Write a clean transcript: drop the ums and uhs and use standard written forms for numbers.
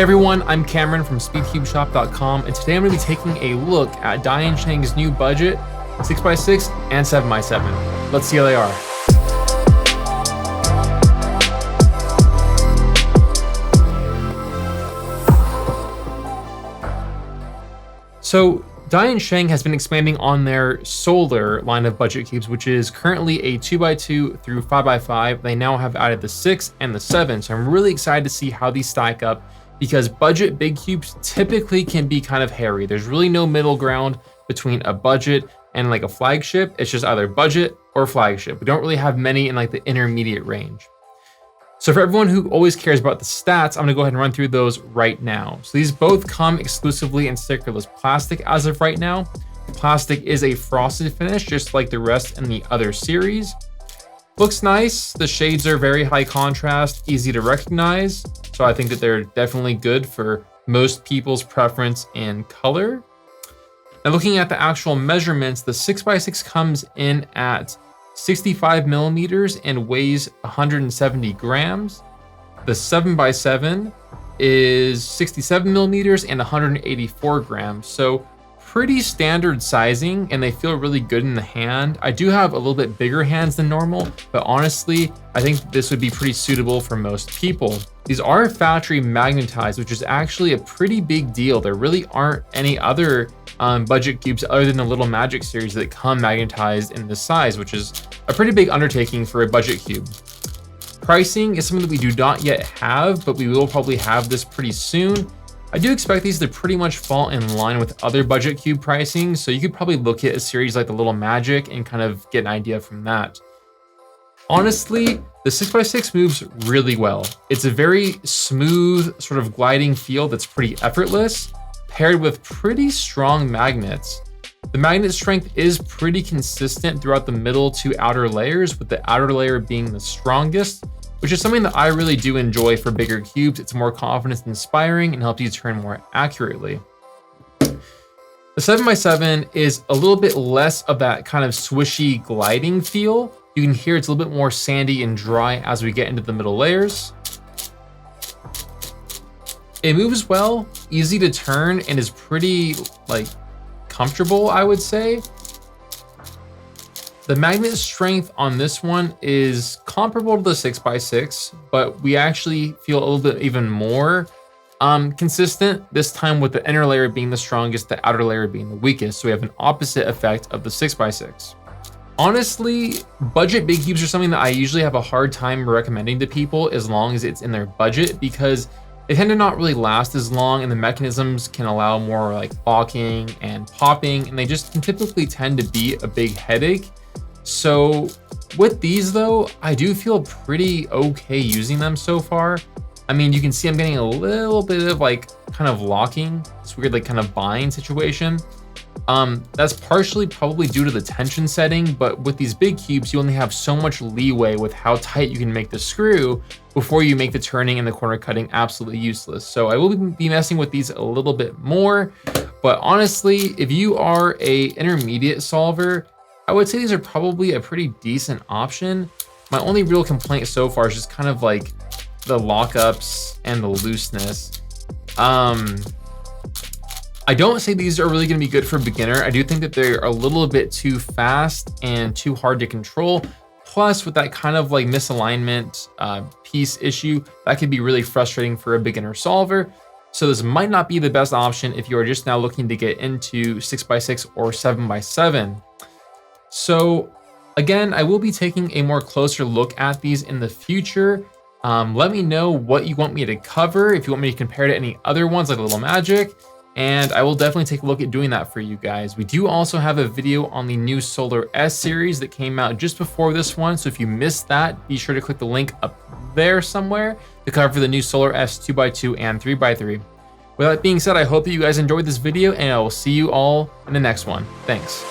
Hey everyone, I'm Cameron from SpeedCubeShop.com, and today I'm going to be taking a look at DianSheng's new budget 6x6 and 7x7. Let's see how they are. So DianSheng has been expanding on their solar line of budget cubes, which is currently a 2x2 through 5x5. They now have added the 6 and the 7, so I'm really excited to see how these stack up, because budget big cubes typically can be kind of hairy. There's really no middle ground between a budget and like a flagship. It's just either budget or flagship. We don't really have many in like the intermediate range. So for everyone who always cares about the stats, I'm gonna go ahead and run through those right now. So these both come exclusively in stickerless plastic as of right now. The plastic is a frosted finish, just like the rest in the other series. Looks nice. The shades are very high contrast, easy to recognize. So I think that they're definitely good for most people's preference in color. Now looking at the actual measurements, the 6x6 comes in at 65 millimeters and weighs 170 grams. The 7x7 is 67 millimeters and 184 grams. So pretty standard sizing, and they feel really good in the hand. I do have a little bit bigger hands than normal, but honestly, I think this would be pretty suitable for most people. These are factory magnetized, which is actually a pretty big deal. There really aren't any other budget cubes other than the Little Magic series that come magnetized in this size, which is a pretty big undertaking for a budget cube. Pricing is something that we do not yet have, but we will probably have this pretty soon. I do expect these to pretty much fall in line with other budget cube pricing, so you could probably look at a series like the Little Magic and kind of get an idea from that. Honestly, the 6x6 moves really well. It's a very smooth sort of gliding feel that's pretty effortless, paired with pretty strong magnets. The magnet strength is pretty consistent throughout the middle to outer layers, with the outer layer being the strongest, which is something that I really do enjoy for bigger cubes. It's more confidence inspiring and helps you turn more accurately. The 7x7 is a little bit less of that kind of swishy gliding feel. You can hear it's a little bit more sandy and dry as we get into the middle layers. It moves well, easy to turn, and is pretty like comfortable, I would say. The magnet strength on this one is comparable to the 6x6, but we actually feel a little bit even more consistent, this time with the inner layer being the strongest, the outer layer being the weakest. So we have an opposite effect of the 6x6. Honestly, budget big cubes are something that I usually have a hard time recommending to people as long as it's in their budget, because they tend to not really last as long, and the mechanisms can allow more like locking and popping, and they just can typically tend to be a big headache. So with these though, I do feel pretty okay using them so far. I mean, you can see I'm getting a little bit of like kind of locking, this weird like kind of bind situation. That's partially probably due to the tension setting, but with these big cubes, you only have so much leeway with how tight you can make the screw before you make the turning and the corner cutting absolutely useless. So I will be messing with these a little bit more, but honestly, if you are a intermediate solver, I would say these are probably a pretty decent option. My only real complaint so far is just kind of like the lockups and the looseness. I don't say these are really gonna be good for a beginner. I do think that they're a little bit too fast and too hard to control. Plus, with that kind of like misalignment piece issue, that could be really frustrating for a beginner solver. So this might not be the best option if you are just now looking to get into 6x6 or 7x7. So again, I will be taking a more closer look at these in the future. Let me know what you want me to cover, if you want me to compare to any other ones like Little Magic, and I will definitely take a look at doing that for you guys. We do also have a video on the new Solar S series that came out just before this one, so if you missed that, be sure to click the link up there somewhere to cover the new Solar S 2x2 and 3x3. With that being said, I hope that you guys enjoyed this video, and I will see you all in the next one. Thanks.